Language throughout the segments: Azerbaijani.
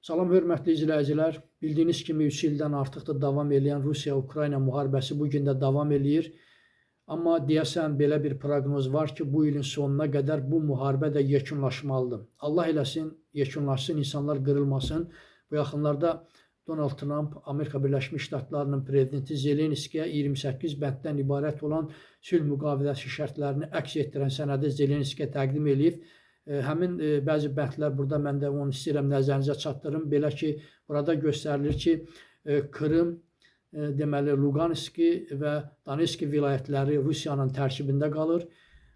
Salam, hörmətli izləyicilər. Bildiyiniz kimi 3 ildən artıqdır davam edən Rusiya-Ukrayna müharibəsi bu gün də davam eləyir. Amma deyəsən belə bir proqnoz var ki, bu ilin sonuna qədər bu müharibə də yekunlaşmalıdır. Allah eləsin, yekunlaşsın, insanlar qırılmasın. Bu yaxınlarda Donald Trump, Amerika Birləşmiş Ştatlarının prezidenti Zelenskiyə 28 bənddən ibarət olan sülh müqaviləsi şərtlərini əks etdirən sənədi Zelenskiyə təqdim edib. Həmin bəzi bəndlər burada mən də onu istəyirəm nəzərinizə çatdırım. Belə ki, burada göstərilir ki, Krım, deməli Luqanski və Donetski vilayətləri Rusiyanın tərkibində qalır.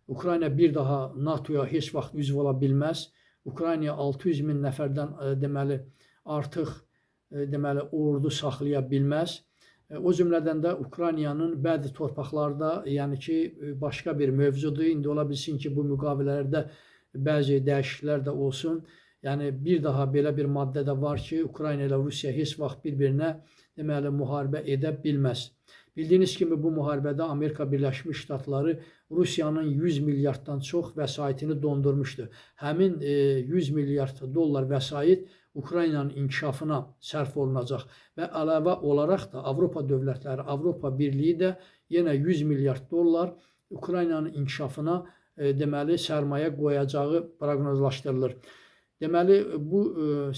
Ukrayna bir daha NATO-ya heç vaxt üzv ola bilməz. Ukraynaya 600 min nəfərdən deməli artıq deməli ordu saxlaya bilməz. O cümlədən də Ukraynanın bəzi torpaqlarda, yəni ki, başqa bir mövzudur. İndi ola bilsin ki, bu müqavilələrdə bəzi dəyişikliklər də olsun. Yəni bir daha belə bir maddə də var ki, Ukrayna ilə Rusiya heç vaxt bir-birinə deməli müharibə edə bilməz. Bildiyiniz kimi bu müharibədə Amerika Birləşmiş Ştatları Rusiyanın 100 milyarddan çox vəsaitini dondurmuşdu. Həmin 100 milyard dollar vəsait Ukraynanın inkişafına sərf olunacaq və əlavə olaraq da Avropa dövlətləri, Avropa Birliyi də yenə 100 milyard dollar Ukraynanın inkişafına deməli sərmayə qoyacağı proqnozlaşdırılır. Deməli bu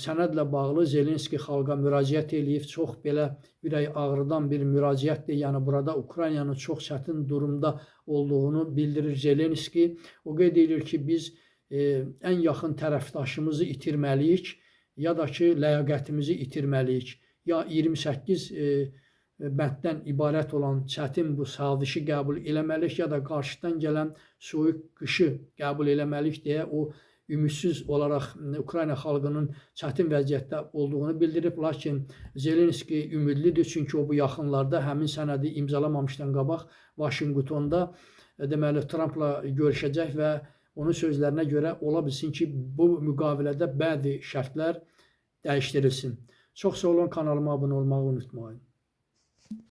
sənədlə bağlı Zelenski xalqa müraciət eləyib. Çox belə ürək ağrıdan bir müraciətdir. Yəni burada Ukraynanın çox çətin durumda olduğunu bildirir Zelenski. O qeyd edir ki, biz ən yaxın tərəfdaşımızı itirməliyik, ya da ki, ləyaqətimizi itirməliyik. Ya 28 bənddən ibarət olan çətin bu sazişi qəbul eləməliyik, ya da qarşıdan gələn soyuq qışı qəbul eləməliyik deyə o ümidsiz olaraq Ukrayna xalqının çətin vəziyyətdə olduğunu bildirib. Lakin Zelenski ümidlidir, çünki o bu yaxınlarda həmin sənədi imzalamamışdan qabaq Vaşinqtonda deməli Trumpla görüşəcək və onun sözlərinə görə ola bilsin ki, bu müqavilədə bəzi şərtlər dəyişdirilsin. Çox sağ olun, kanalıma abunə olmağı unutmayın.